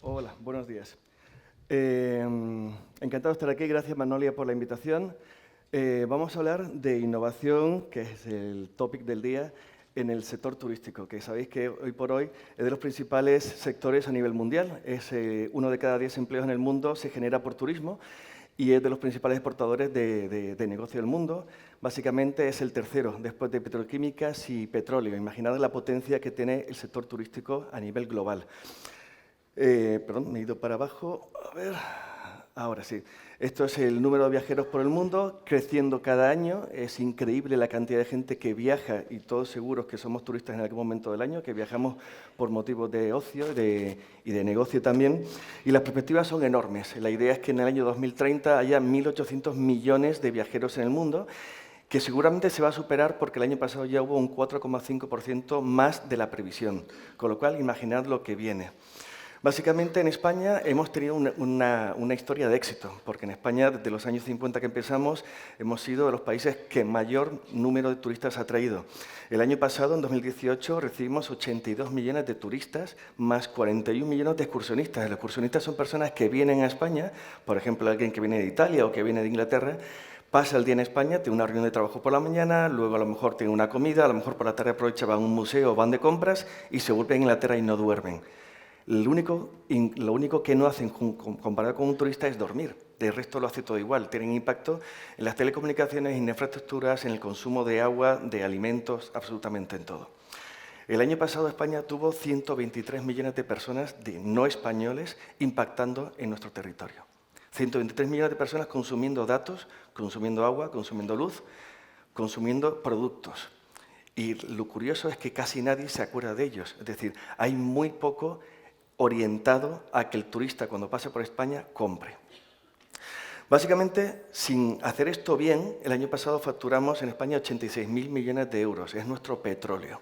Hola, buenos días. Encantado de estar aquí. Gracias, Manolia, por la invitación. Vamos a hablar de innovación, que es el topic del día, en el sector turístico, que sabéis que hoy por hoy es de los principales sectores a nivel mundial. Es 1 de cada 10 empleos en el mundo se genera por turismo y es de los principales exportadores de negocio del mundo. Básicamente es el tercero, después de petroquímicas y petróleo. Imaginad la potencia que tiene el sector turístico a nivel global. Perdón, me he ido para abajo. A ver, ahora sí. Esto es el número de viajeros por el mundo, creciendo cada año. Es increíble la cantidad de gente que viaja, y todos seguros que somos turistas en algún momento del año, que viajamos por motivos de ocio y de negocio también. Y las perspectivas son enormes. La idea es que en el año 2030 haya 1.800 millones de viajeros en el mundo, que seguramente se va a superar porque el año pasado ya hubo un 4,5% más de la previsión. Con lo cual, imaginad lo que viene. Básicamente, en España hemos tenido una historia de éxito, porque en España, desde los años 50 que empezamos, hemos sido de los países que mayor número de turistas ha traído. El año pasado, en 2018, recibimos 82 millones de turistas, más 41 millones de excursionistas. Los excursionistas son personas que vienen a España, por ejemplo, alguien que viene de Italia o que viene de Inglaterra, pasa el día en España, tiene una reunión de trabajo por la mañana, luego a lo mejor tiene una comida, a lo mejor por la tarde aprovecha, van a un museo o van de compras y se vuelven a Inglaterra y no duermen. Lo único que no hacen comparado con un turista es dormir. El resto lo hace todo igual. Tienen impacto en las telecomunicaciones, en infraestructuras, en el consumo de agua, de alimentos, absolutamente en todo. El año pasado España tuvo 123 millones de personas de no españoles impactando en nuestro territorio. 123 millones de personas consumiendo datos, consumiendo agua, consumiendo luz, consumiendo productos. Y lo curioso es que casi nadie se acuerda de ellos. Es decir, hay muy poco orientado a que el turista, cuando pase por España, compre. Básicamente, sin hacer esto bien, el año pasado facturamos en España 86.000 millones de euros. Es nuestro petróleo.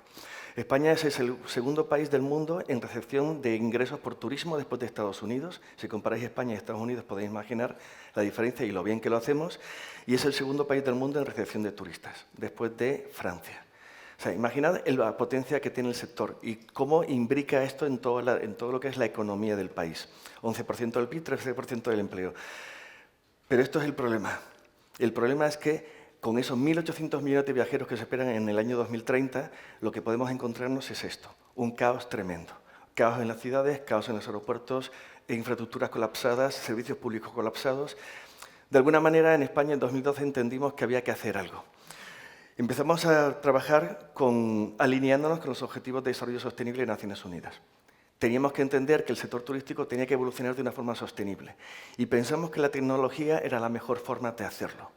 España es el segundo país del mundo en recepción de ingresos por turismo después de Estados Unidos. Si comparáis España y Estados Unidos, podéis imaginar la diferencia y lo bien que lo hacemos. Y es el segundo país del mundo en recepción de turistas, después de Francia. O sea, imaginad la potencia que tiene el sector y cómo imbrica esto en todo lo que es la economía del país. 11% del PIB, 13% del empleo. Pero esto es el problema. El problema es que con esos 1.800 millones de viajeros que se esperan en el año 2030, lo que podemos encontrarnos es esto, un caos tremendo. Caos en las ciudades, caos en los aeropuertos, infraestructuras colapsadas, servicios públicos colapsados. De alguna manera, en España en 2012 entendimos que había que hacer algo. Empezamos a trabajar alineándonos con los Objetivos de Desarrollo Sostenible de Naciones Unidas. Teníamos que entender que el sector turístico tenía que evolucionar de una forma sostenible y pensamos que la tecnología era la mejor forma de hacerlo.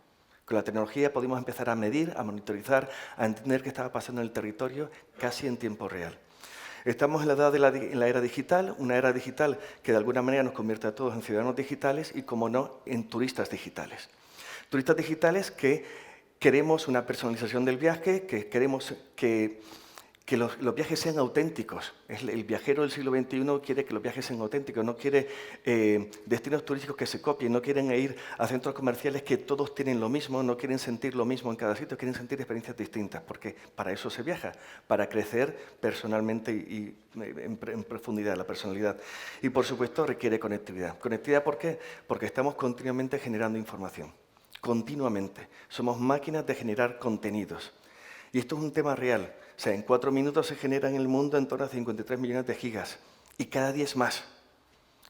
Con la tecnología podíamos empezar a medir, a monitorizar, a entender qué estaba pasando en el territorio casi en tiempo real. Estamos en la era digital, una era digital que de alguna manera nos convierte a todos en ciudadanos digitales y, como no, en turistas digitales. Turistas digitales que queremos una personalización del viaje, que queremos que los viajes sean auténticos. El viajero del siglo XXI quiere que los viajes sean auténticos, no quiere destinos turísticos que se copien, no quieren ir a centros comerciales que todos tienen lo mismo, no quieren sentir lo mismo en cada sitio, quieren sentir experiencias distintas, porque para eso se viaja, para crecer personalmente y en profundidad, la personalidad. Y, por supuesto, requiere conectividad. ¿Conectividad por qué? Porque estamos continuamente generando información. Continuamente. Somos máquinas de generar contenidos. Y esto es un tema real. O sea, en 4 minutos se generan en el mundo en torno a 53 millones de gigas. Y cada día es más.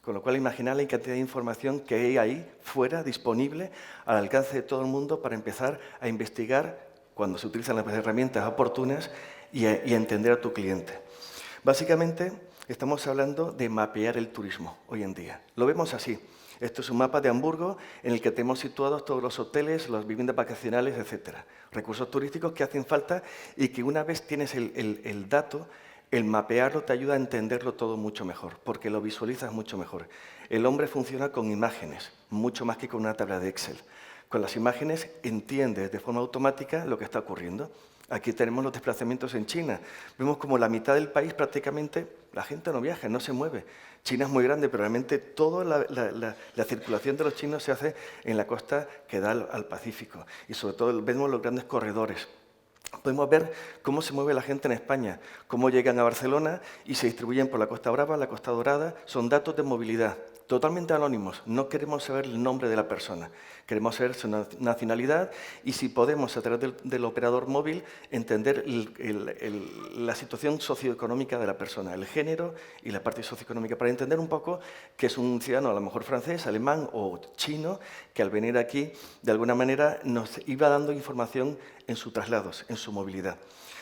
Con lo cual, imaginad la cantidad de información que hay ahí, fuera, disponible, al alcance de todo el mundo para empezar a investigar cuando se utilizan las herramientas oportunas y a entender a tu cliente. Básicamente, estamos hablando de mapear el turismo hoy en día. Lo vemos así. Esto es un mapa de Hamburgo en el que tenemos situados todos los hoteles, las viviendas vacacionales, etc. Recursos turísticos que hacen falta y que una vez tienes el dato, el mapearlo te ayuda a entenderlo todo mucho mejor, porque lo visualizas mucho mejor. El hombre funciona con imágenes, mucho más que con una tabla de Excel. Con las imágenes entiendes de forma automática lo que está ocurriendo. Aquí tenemos los desplazamientos en China. Vemos como la mitad del país prácticamente la gente no viaja, no se mueve. China es muy grande, pero realmente toda la circulación de los chinos se hace en la costa que da al Pacífico. Y sobre todo vemos los grandes corredores. podemos ver cómo se mueve la gente en España, cómo llegan a Barcelona y se distribuyen por la Costa Brava, la Costa Dorada. Son datos de movilidad, totalmente anónimos. No queremos saber el nombre de la persona, queremos saber su nacionalidad y si podemos, a través del operador móvil, entender la situación socioeconómica de la persona, el género y la parte socioeconómica, para entender un poco que es un ciudadano, a lo mejor francés, alemán o chino, que al venir aquí, de alguna manera, nos iba dando información en sus traslados, en su movilidad.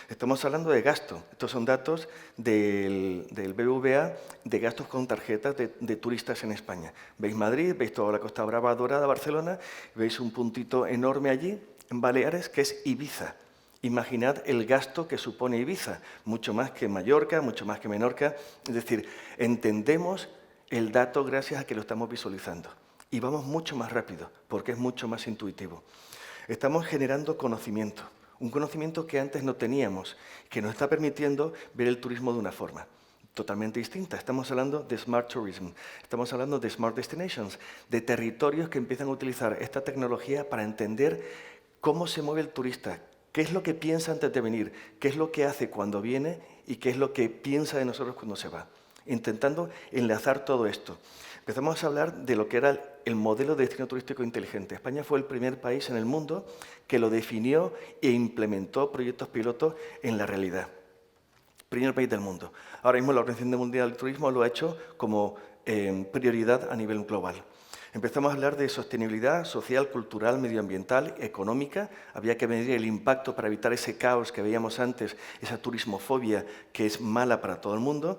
Estamos hablando de gasto. Estos son datos del BBVA de gastos con tarjetas de turistas en España. Veis Madrid, veis toda la Costa Brava, Dorada, Barcelona, veis un puntito enorme allí, en Baleares, que es Ibiza. Imaginad el gasto que supone Ibiza, mucho más que Mallorca, mucho más que Menorca. Es decir, entendemos el dato gracias a que lo estamos visualizando. Y vamos mucho más rápido, porque es mucho más intuitivo. Estamos generando conocimiento, un conocimiento que antes no teníamos, que nos está permitiendo ver el turismo de una forma totalmente distinta. Estamos hablando de Smart Tourism, estamos hablando de Smart Destinations, de territorios que empiezan a utilizar esta tecnología para entender cómo se mueve el turista, qué es lo que piensa antes de venir, qué es lo que hace cuando viene y qué es lo que piensa de nosotros cuando se va. Intentando enlazar todo esto. Empezamos a hablar de lo que era el modelo de destino turístico inteligente. España fue el primer país en el mundo que lo definió e implementó proyectos pilotos en la realidad. Primer país del mundo. Ahora mismo la Organización Mundial del Turismo lo ha hecho como prioridad a nivel global. Empezamos a hablar de sostenibilidad social, cultural, medioambiental, económica. Había que medir el impacto para evitar ese caos que veíamos antes, esa turismofobia que es mala para todo el mundo.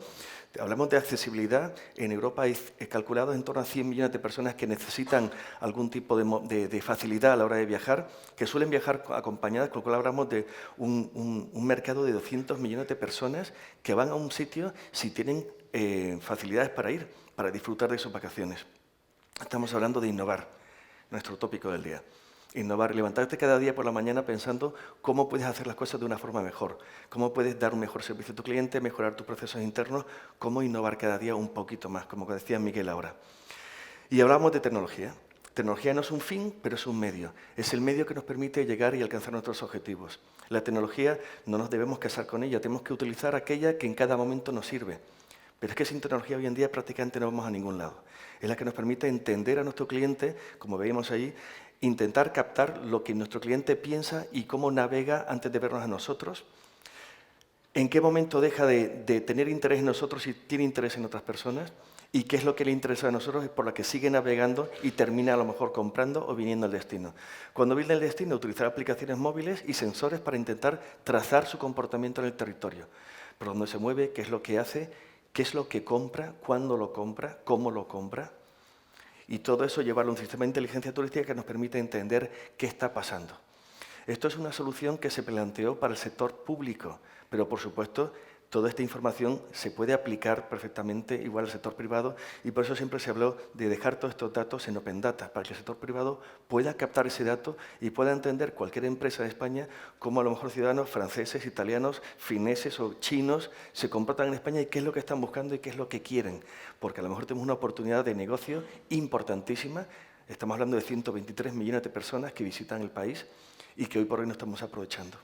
Hablamos de accesibilidad. En Europa hay calculado en torno a 100 millones de personas que necesitan algún tipo de facilidad a la hora de viajar, que suelen viajar acompañadas, con lo cual hablamos de un mercado de 200 millones de personas que van a un sitio si tienen facilidades para ir, para disfrutar de sus vacaciones. Estamos hablando de innovar, nuestro tópico del día. Innovar, levantarte cada día por la mañana pensando cómo puedes hacer las cosas de una forma mejor, cómo puedes dar un mejor servicio a tu cliente, mejorar tus procesos internos, cómo innovar cada día un poquito más, como decía Miguel ahora. Y hablamos de tecnología. Tecnología no es un fin, pero es un medio. Es el medio que nos permite llegar y alcanzar nuestros objetivos. La tecnología no nos debemos casar con ella, tenemos que utilizar aquella que en cada momento nos sirve. Pero es que sin tecnología hoy en día prácticamente no vamos a ningún lado. Es la que nos permite entender a nuestro cliente, como veíamos allí, intentar captar lo que nuestro cliente piensa y cómo navega antes de vernos a nosotros, en qué momento deja de tener interés en nosotros y tiene interés en otras personas, y qué es lo que le interesa a nosotros, es por la que sigue navegando y termina a lo mejor comprando o viniendo al destino. Cuando viene al destino, utilizar aplicaciones móviles y sensores para intentar trazar su comportamiento en el territorio. Por dónde se mueve, qué es lo que hace, qué es lo que compra, cuándo lo compra, cómo lo compra. Y todo eso llevarlo a un sistema de inteligencia turística que nos permite entender qué está pasando. Esto es una solución que se planteó para el sector público, pero por supuesto toda esta información se puede aplicar perfectamente igual al sector privado y por eso siempre se habló de dejar todos estos datos en Open Data, para que el sector privado pueda captar ese dato y pueda entender cualquier empresa de España cómo a lo mejor ciudadanos franceses, italianos, fineses o chinos se comportan en España y qué es lo que están buscando y qué es lo que quieren, porque a lo mejor tenemos una oportunidad de negocio importantísima. Estamos hablando de 123 millones de personas que visitan el país y que hoy por hoy no estamos aprovechando.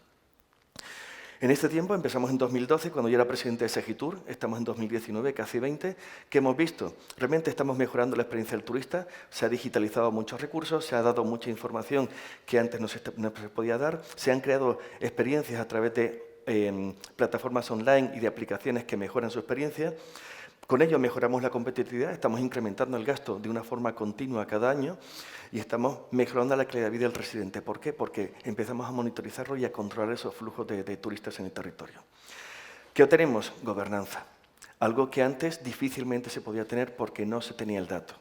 En este tiempo, empezamos en 2012, cuando yo era presidente de Segitur, estamos en 2019, casi 20, ¿qué hemos visto? Realmente estamos mejorando la experiencia del turista, se ha digitalizado muchos recursos, se ha dado mucha información que antes no se podía dar, se han creado experiencias a través de plataformas online y de aplicaciones que mejoran su experiencia. Con ello mejoramos la competitividad, estamos incrementando el gasto de una forma continua cada año y estamos mejorando la calidad de vida del residente. ¿Por qué? Porque empezamos a monitorizarlo y a controlar esos flujos de turistas en el territorio. ¿Qué obtenemos? Gobernanza. Algo que antes difícilmente se podía tener porque no se tenía el dato.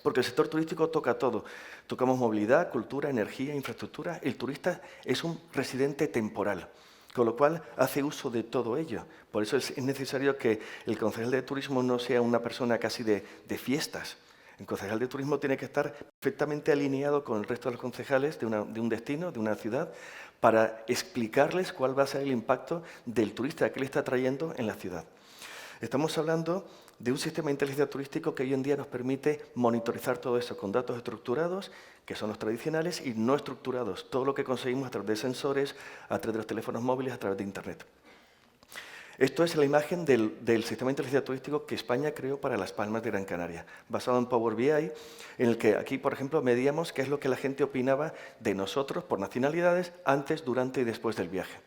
Porque el sector turístico toca todo. Tocamos movilidad, cultura, energía, infraestructura. El turista es un residente temporal, con lo cual hace uso de todo ello. Por eso es necesario que el concejal de turismo no sea una persona casi de fiestas. El concejal de turismo tiene que estar perfectamente alineado con el resto de los concejales de un destino, de una ciudad, para explicarles cuál va a ser el impacto del turista que le está trayendo en la ciudad. Estamos hablando de un sistema de inteligencia turístico que hoy en día nos permite monitorizar todo eso con datos estructurados, que son los tradicionales, y no estructurados, todo lo que conseguimos a través de sensores, a través de los teléfonos móviles, a través de Internet. Esto es la imagen del sistema de inteligencia turístico que España creó para Las Palmas de Gran Canaria, basado en Power BI, en el que aquí, por ejemplo, medíamos qué es lo que la gente opinaba de nosotros por nacionalidades antes, durante y después del viaje,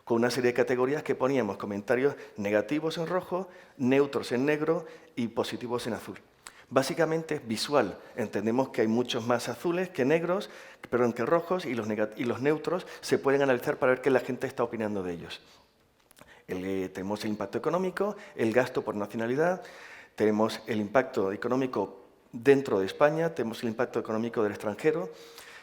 con una serie de categorías que poníamos comentarios negativos en rojo, neutros en negro y positivos en azul. Básicamente es visual. Entendemos que hay muchos más azules que negros, pero que rojos y los neutros se pueden analizar para ver qué la gente está opinando de ellos. Tenemos el impacto económico, el gasto por nacionalidad, tenemos el impacto económico dentro de España, tenemos el impacto económico del extranjero.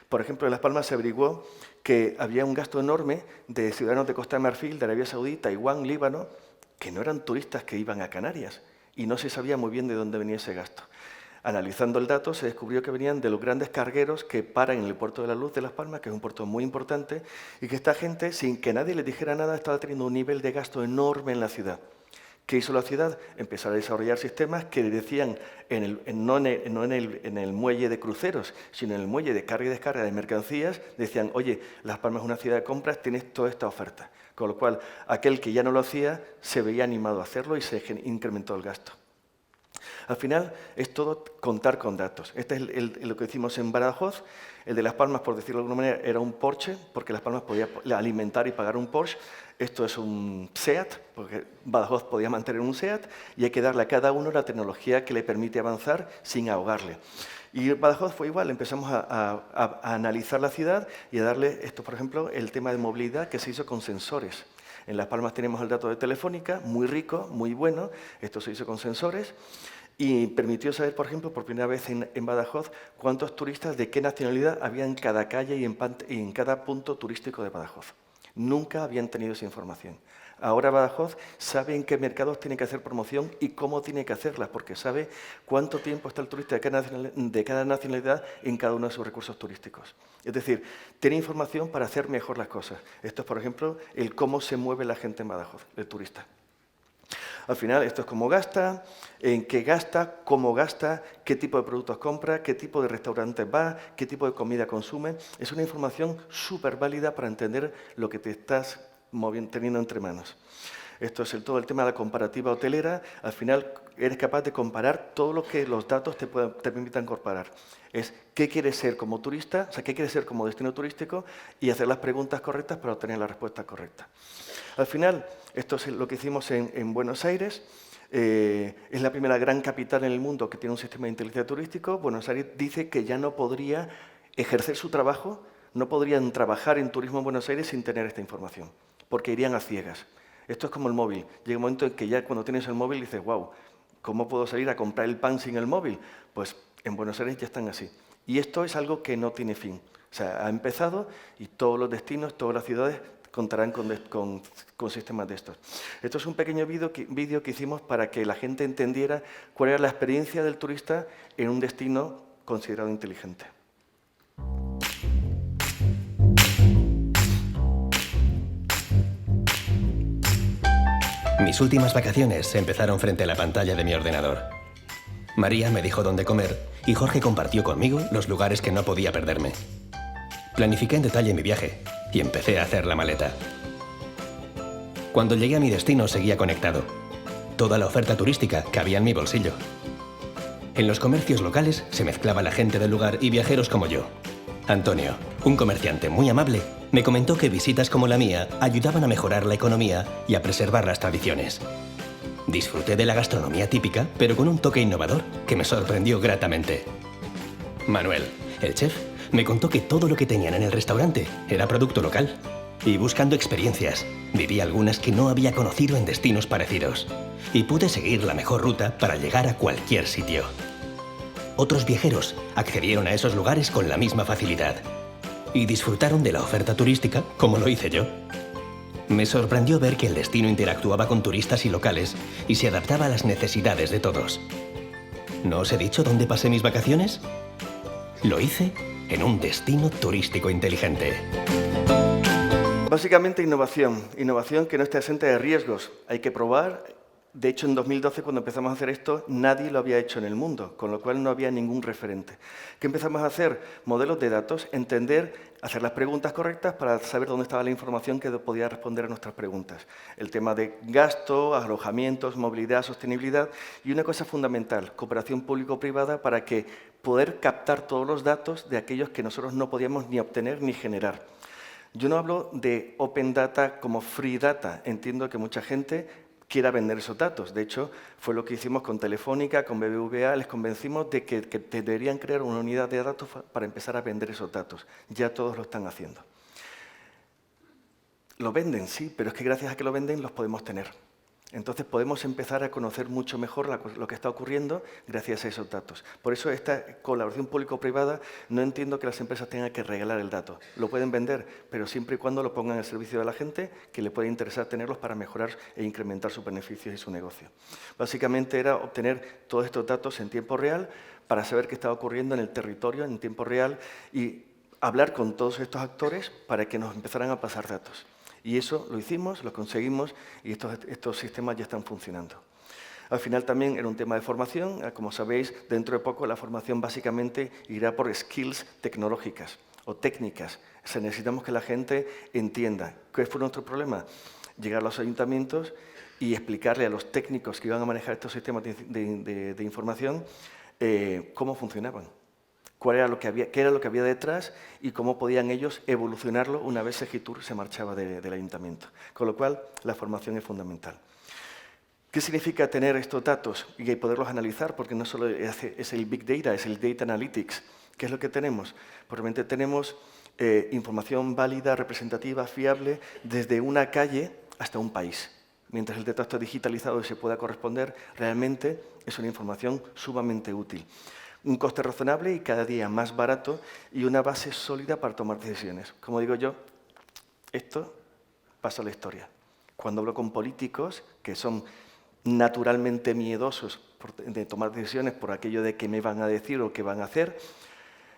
Por ejemplo, en Las Palmas se averiguó que había un gasto enorme de ciudadanos de Costa de Marfil, de Arabia Saudí, Taiwán, Líbano, que no eran turistas que iban a Canarias y no se sabía muy bien de dónde venía ese gasto. Analizando el dato, se descubrió que venían de los grandes cargueros que paran en el Puerto de la Luz de Las Palmas, que es un puerto muy importante, y que esta gente, sin que nadie les dijera nada, estaba teniendo un nivel de gasto enorme en la ciudad. ¿Qué hizo la ciudad? Empezar a desarrollar sistemas que decían, no en el muelle de cruceros, sino en el muelle de carga y descarga de mercancías, decían, oye, Las Palmas es una ciudad de compras, tienes toda esta oferta. Con lo cual, aquel que ya no lo hacía, se veía animado a hacerlo y se incrementó el gasto. Al final, es todo contar con datos. Este es lo que hicimos en Badajoz. El de Las Palmas, por decirlo de alguna manera, era un Porsche, porque Las Palmas podía alimentar y pagar un Porsche. Esto es un SEAT, porque Badajoz podía mantener un SEAT, y hay que darle a cada uno la tecnología que le permite avanzar sin ahogarle. Y Badajoz fue igual, empezamos a analizar la ciudad y a darle, esto por ejemplo, el tema de movilidad que se hizo con sensores. En Las Palmas tenemos el dato de Telefónica, muy rico, muy bueno, esto se hizo con sensores, y permitió saber, por ejemplo, por primera vez en Badajoz, cuántos turistas de qué nacionalidad había en cada calle y en cada punto turístico de Badajoz. Nunca habían tenido esa información. Ahora Badajoz sabe en qué mercados tiene que hacer promoción y cómo tiene que hacerla, porque sabe cuánto tiempo está el turista de cada nacionalidad en cada uno de sus recursos turísticos. Es decir, tiene información para hacer mejor las cosas. Esto es, por ejemplo, el cómo se mueve la gente en Badajoz, el turista. Al final, esto es cómo gasta, en qué gasta, cómo gasta, qué tipo de productos compra, qué tipo de restaurantes va, qué tipo de comida consume. Es una información súper válida para entender lo que te estás teniendo entre manos. Esto es todo el tema de la comparativa hotelera. Al final, eres capaz de comparar todo lo que los datos te permitan comparar. Es qué quieres ser como turista, o sea, qué quieres ser como destino turístico y hacer las preguntas correctas para obtener la respuesta correcta. Al final, esto es lo que hicimos en Buenos Aires. Es la primera gran capital en el mundo que tiene un sistema de inteligencia turístico. Buenos Aires dice que ya no podría ejercer su trabajo, no podrían trabajar en turismo en Buenos Aires sin tener esta información, porque irían a ciegas. Esto es como el móvil. Llega un momento en que ya cuando tienes el móvil dices, wow, ¿cómo puedo salir a comprar el pan sin el móvil? Pues en Buenos Aires ya están así. Y esto es algo que no tiene fin. O sea, ha empezado y todos los destinos, todas las ciudades contarán con sistemas de estos. Esto es un pequeño vídeo que hicimos para que la gente entendiera cuál era la experiencia del turista en un destino considerado inteligente. Mis últimas vacaciones empezaron frente a la pantalla de mi ordenador. María me dijo dónde comer y Jorge compartió conmigo los lugares que no podía perderme. Planifiqué en detalle mi viaje y empecé a hacer la maleta. Cuando llegué a mi destino seguía conectado. Toda la oferta turística cabía en mi bolsillo. En los comercios locales se mezclaba la gente del lugar y viajeros como yo. Antonio, un comerciante muy amable, me comentó que visitas como la mía ayudaban a mejorar la economía y a preservar las tradiciones. Disfruté de la gastronomía típica, pero con un toque innovador que me sorprendió gratamente. Manuel, el chef, me contó que todo lo que tenían en el restaurante era producto local. Y buscando experiencias, viví algunas que no había conocido en destinos parecidos. Y pude seguir la mejor ruta para llegar a cualquier sitio. Otros viajeros accedieron a esos lugares con la misma facilidad. Y disfrutaron de la oferta turística como lo hice yo. Me sorprendió ver que el destino interactuaba con turistas y locales y se adaptaba a las necesidades de todos. ¿No os he dicho dónde pasé mis vacaciones? Lo hice en un destino turístico inteligente. Básicamente innovación que no esté ausente de riesgos. Hay que probar, De hecho, en 2012, cuando empezamos a hacer esto, nadie lo había hecho en el mundo, con lo cual no había ningún referente. ¿Qué empezamos a hacer? Modelos de datos, entender, hacer las preguntas correctas para saber dónde estaba la información que podía responder a nuestras preguntas. El tema de gasto, alojamientos, movilidad, sostenibilidad y una cosa fundamental, cooperación público-privada para que poder captar todos los datos de aquellos que nosotros no podíamos ni obtener ni generar. Yo no hablo de Open Data como Free Data. Entiendo que mucha gente quiera vender esos datos. De hecho, fue lo que hicimos con Telefónica, con BBVA, les convencimos de que deberían crear una unidad de datos para empezar a vender esos datos. Ya todos lo están haciendo. Lo venden, sí, pero es que gracias a que lo venden los podemos tener. Entonces podemos empezar a conocer mucho mejor lo que está ocurriendo gracias a esos datos. Por eso esta colaboración público-privada no entiendo que las empresas tengan que regalar el dato. Lo pueden vender, pero siempre y cuando lo pongan al servicio de la gente que le puede interesar tenerlos para mejorar e incrementar sus beneficios y su negocio. Básicamente era obtener todos estos datos en tiempo real para saber qué estaba ocurriendo en el territorio en tiempo real y hablar con todos estos actores para que nos empezaran a pasar datos. Y eso lo hicimos, lo conseguimos y estos sistemas ya están funcionando. Al final también era un tema de formación. Como sabéis, dentro de poco la formación básicamente irá por skills tecnológicas o técnicas. Necesitamos que la gente entienda. ¿Qué fue nuestro problema? Llegar a los ayuntamientos y explicarle a los técnicos que iban a manejar estos sistemas de información cómo funcionaban. Qué era lo que había detrás y cómo podían ellos evolucionarlo una vez Segitur se marchaba del ayuntamiento. Con lo cual, la formación es fundamental. ¿Qué significa tener estos datos y poderlos analizar? Porque no solo es el Big Data, es el Data Analytics. ¿Qué es lo que tenemos? Pues realmente tenemos información válida, representativa, fiable, desde una calle hasta un país. Mientras el dato está digitalizado y se pueda corresponder, realmente es una información sumamente útil. Un coste razonable y cada día más barato y una base sólida para tomar decisiones. Como digo yo, esto pasa a la historia. Cuando hablo con políticos que son naturalmente miedosos de tomar decisiones por aquello de qué me van a decir o qué van a hacer,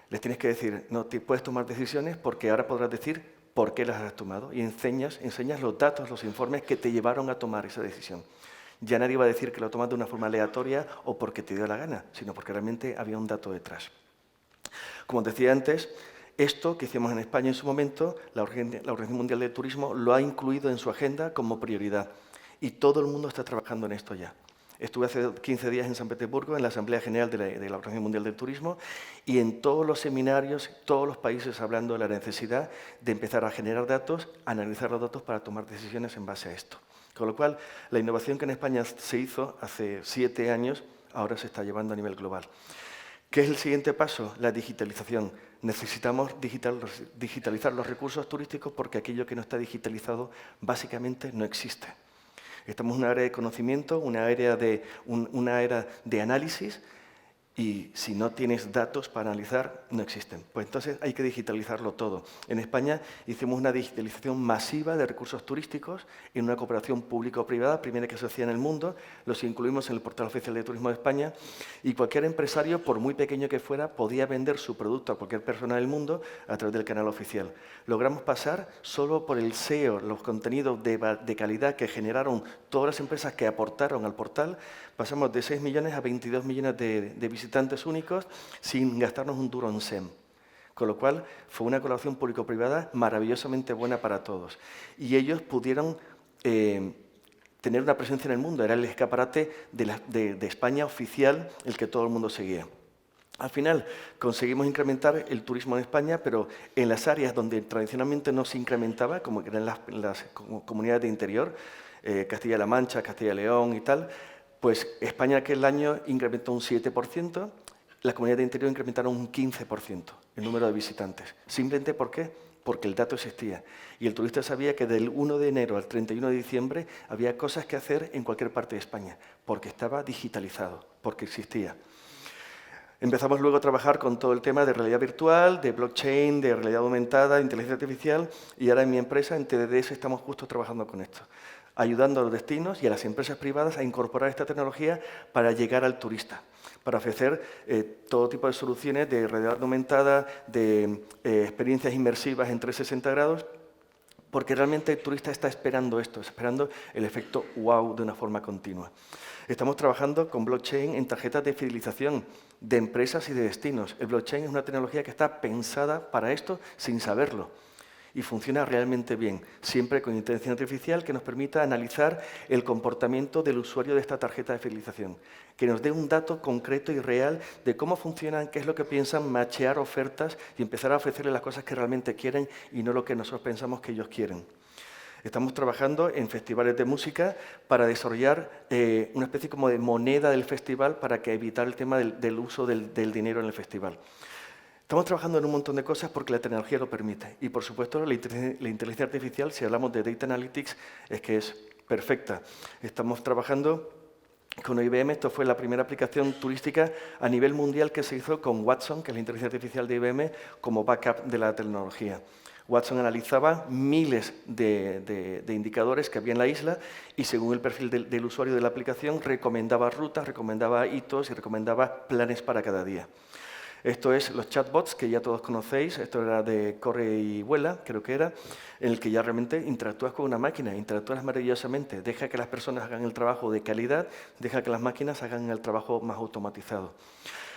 les tienes que decir, no te puedes tomar decisiones porque ahora podrás decir por qué las has tomado y enseñas los datos, los informes que te llevaron a tomar esa decisión. Ya nadie va a decir que lo tomas de una forma aleatoria o porque te dio la gana, sino porque realmente había un dato detrás. Como os decía antes, esto que hicimos en España en su momento, la Organización Mundial del Turismo lo ha incluido en su agenda como prioridad y todo el mundo está trabajando en esto ya. Estuve hace 15 días en San Petersburgo, en la Asamblea General de la Organización Mundial del Turismo, y en todos los seminarios, todos los países hablando de la necesidad de empezar a generar datos, analizar los datos para tomar decisiones en base a esto. Con lo cual, la innovación que en España se hizo hace 7 años, ahora se está llevando a nivel global. ¿Qué es el siguiente paso? La digitalización. Necesitamos digitalizar los recursos turísticos porque aquello que no está digitalizado básicamente no existe. Estamos en una era de conocimiento, una era de análisis, y si no tienes datos para analizar, no existen. Pues entonces hay que digitalizarlo todo. En España hicimos una digitalización masiva de recursos turísticos en una cooperación público-privada, primera que se hacía en el mundo, los incluimos en el portal oficial de Turismo de España, y cualquier empresario, por muy pequeño que fuera, podía vender su producto a cualquier persona del mundo a través del canal oficial. Logramos pasar solo por el SEO, los contenidos de calidad que generaron todas las empresas que aportaron al portal, pasamos de 6 millones a 22 millones de visitantes únicos sin gastarnos un duro en SEM. Con lo cual, fue una colaboración público-privada maravillosamente buena para todos. Y ellos pudieron tener una presencia en el mundo. Era el escaparate de España oficial el que todo el mundo seguía. Al final, conseguimos incrementar el turismo en España, pero en las áreas donde tradicionalmente no se incrementaba, como eran las comunidades de interior, Castilla-La Mancha, Castilla-León y tal, pues España aquel año incrementó un 7%, las comunidades de interior incrementaron un 15% el número de visitantes. ¿Simplemente por qué? Porque el dato existía. Y el turista sabía que del 1 de enero al 31 de diciembre había cosas que hacer en cualquier parte de España, porque estaba digitalizado, porque existía. Empezamos luego a trabajar con todo el tema de realidad virtual, de blockchain, de realidad aumentada, de inteligencia artificial, y ahora en mi empresa, en TDDS, estamos justo trabajando con esto, ayudando a los destinos y a las empresas privadas a incorporar esta tecnología para llegar al turista, para ofrecer todo tipo de soluciones de realidad aumentada, de experiencias inmersivas en 360 grados, porque realmente el turista está esperando esto, esperando el efecto wow de una forma continua. Estamos trabajando con blockchain en tarjetas de fidelización de empresas y de destinos. El blockchain es una tecnología que está pensada para esto sin saberlo y funciona realmente bien, siempre con inteligencia artificial que nos permita analizar el comportamiento del usuario de esta tarjeta de fidelización, que nos dé un dato concreto y real de cómo funcionan, qué es lo que piensan, machear ofertas y empezar a ofrecerles las cosas que realmente quieren y no lo que nosotros pensamos que ellos quieren. Estamos trabajando en festivales de música para desarrollar una especie como de moneda del festival para que evitar el tema del uso del dinero en el festival. Estamos trabajando en un montón de cosas porque la tecnología lo permite. Y, por supuesto, la inteligencia artificial, si hablamos de Data Analytics, es que es perfecta. Estamos trabajando con IBM. Esto fue la primera aplicación turística a nivel mundial que se hizo con Watson, que es la inteligencia artificial de IBM, como backup de la tecnología. Watson analizaba miles de indicadores que había en la isla y, según el perfil del usuario de la aplicación, recomendaba rutas, recomendaba hitos y recomendaba planes para cada día. Esto es los chatbots que ya todos conocéis. Esto era de Corre y Vuela, creo que era, en el que ya realmente interactúas con una máquina, interactúas maravillosamente. Deja que las personas hagan el trabajo de calidad, deja que las máquinas hagan el trabajo más automatizado.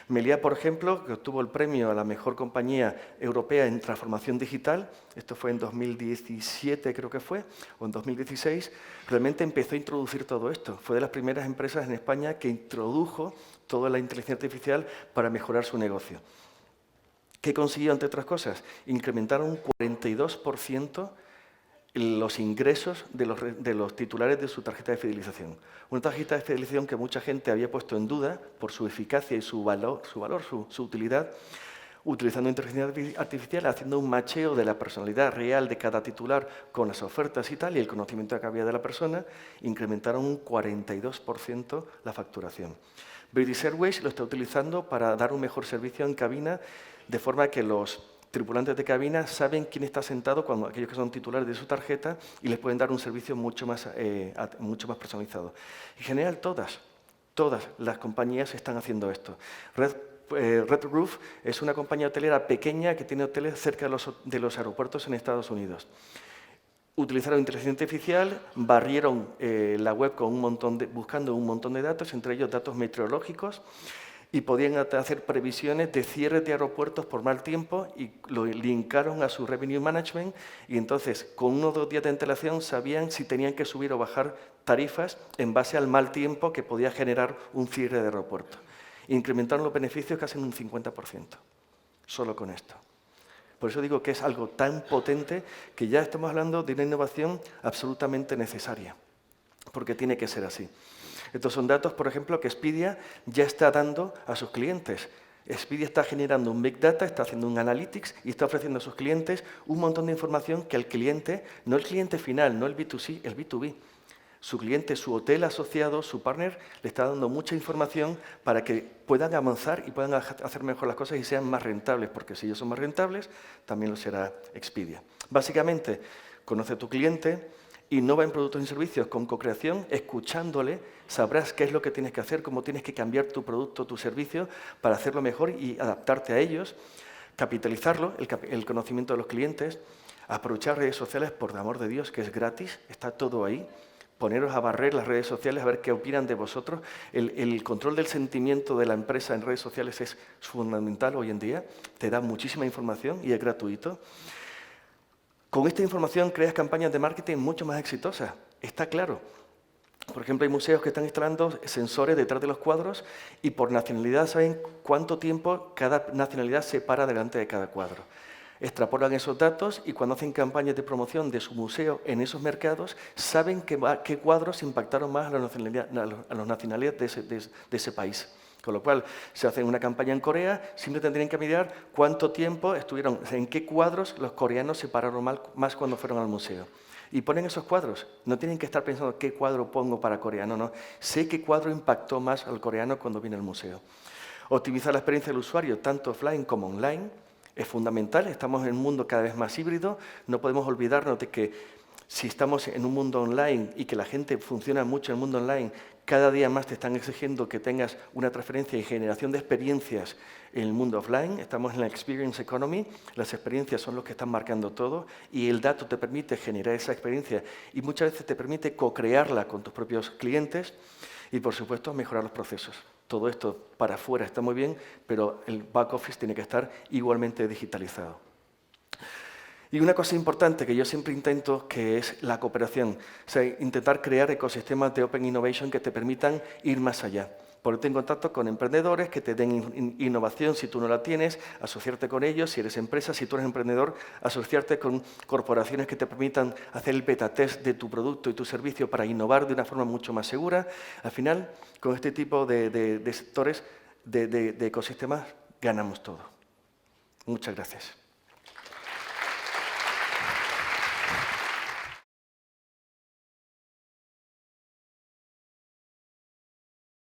Meliá, por ejemplo, que obtuvo el premio a la mejor compañía europea en transformación digital, esto fue en 2017 creo que fue, o en 2016, realmente empezó a introducir todo esto. Fue de las primeras empresas en España que introdujo toda la inteligencia artificial para mejorar su negocio. ¿Qué consiguió, entre otras cosas? Incrementaron un 42% los ingresos de los titulares de su tarjeta de fidelización. Una tarjeta de fidelización que mucha gente había puesto en duda por su eficacia y su utilidad, utilizando inteligencia artificial, haciendo un macheo de la personalidad real de cada titular con las ofertas y tal, y el conocimiento que había de la persona, incrementaron un 42% la facturación. British Airways lo está utilizando para dar un mejor servicio en cabina, de forma que los tripulantes de cabina saben quién está sentado, cuando aquellos que son titulares de su tarjeta, y les pueden dar un servicio mucho más personalizado. En general, todas las compañías están haciendo esto. Red Roof es una compañía hotelera pequeña que tiene hoteles cerca de los aeropuertos en Estados Unidos. Utilizaron inteligencia artificial, barrieron la web buscando un montón de datos, entre ellos datos meteorológicos, y podían hacer previsiones de cierres de aeropuertos por mal tiempo y lo linkaron a su revenue management y entonces con 1 o 2 días de antelación sabían si tenían que subir o bajar tarifas en base al mal tiempo que podía generar un cierre de aeropuerto. Incrementaron los beneficios casi en un 50%, solo con esto. Por eso digo que es algo tan potente que ya estamos hablando de una innovación absolutamente necesaria, porque tiene que ser así. Estos son datos, por ejemplo, que Expedia ya está dando a sus clientes. Expedia está generando un Big Data, está haciendo un Analytics y está ofreciendo a sus clientes un montón de información que al cliente, no el cliente final, no el B2C, el B2B. Su cliente, su hotel asociado, su partner, le está dando mucha información para que puedan avanzar y puedan hacer mejor las cosas y sean más rentables, porque si ellos son más rentables, también lo será Expedia. Básicamente, conoce a tu cliente, innova en productos y servicios con co-creación, escuchándole, sabrás qué es lo que tienes que hacer, cómo tienes que cambiar tu producto, tu servicio, para hacerlo mejor y adaptarte a ellos, capitalizarlo, el conocimiento de los clientes, aprovechar redes sociales, por amor de Dios, que es gratis, está todo ahí, poneros a barrer las redes sociales, a ver qué opinan de vosotros. El control del sentimiento de la empresa en redes sociales es fundamental hoy en día, te da muchísima información y es gratuito. Con esta información creas campañas de marketing mucho más exitosas, está claro. Por ejemplo, hay museos que están instalando sensores detrás de los cuadros y por nacionalidad saben cuánto tiempo cada nacionalidad se para delante de cada cuadro. Extrapolan esos datos y cuando hacen campañas de promoción de su museo en esos mercados, saben qué cuadros impactaron más a las nacionalidades de ese país. Con lo cual, se hace una campaña en Corea, siempre tendrían que mirar cuánto tiempo estuvieron, en qué cuadros los coreanos se pararon más cuando fueron al museo. Y ponen esos cuadros. No tienen que estar pensando qué cuadro pongo para coreano, no. Sé qué cuadro impactó más al coreano cuando viene al museo. Optimizar la experiencia del usuario, tanto offline como online, es fundamental. Estamos en un mundo cada vez más híbrido. No podemos olvidarnos de que si estamos en un mundo online y que la gente funciona mucho en el mundo online, Cada día más te están exigiendo que tengas una transferencia y generación de experiencias en el mundo offline. Estamos en la Experience Economy, las experiencias son los que están marcando todo y el dato te permite generar esa experiencia y muchas veces te permite co-crearla con tus propios clientes y, por supuesto, mejorar los procesos. Todo esto para afuera está muy bien, pero el back office tiene que estar igualmente digitalizado. Y una cosa importante que yo siempre intento, que es la cooperación. O sea, intentar crear ecosistemas de Open Innovation que te permitan ir más allá. Ponerte en contacto con emprendedores que te den innovación si tú no la tienes, asociarte con ellos, si eres empresa, si tú eres emprendedor, asociarte con corporaciones que te permitan hacer el beta test de tu producto y tu servicio para innovar de una forma mucho más segura. Al final, con este tipo de sectores, de ecosistemas, ganamos todo. Muchas gracias.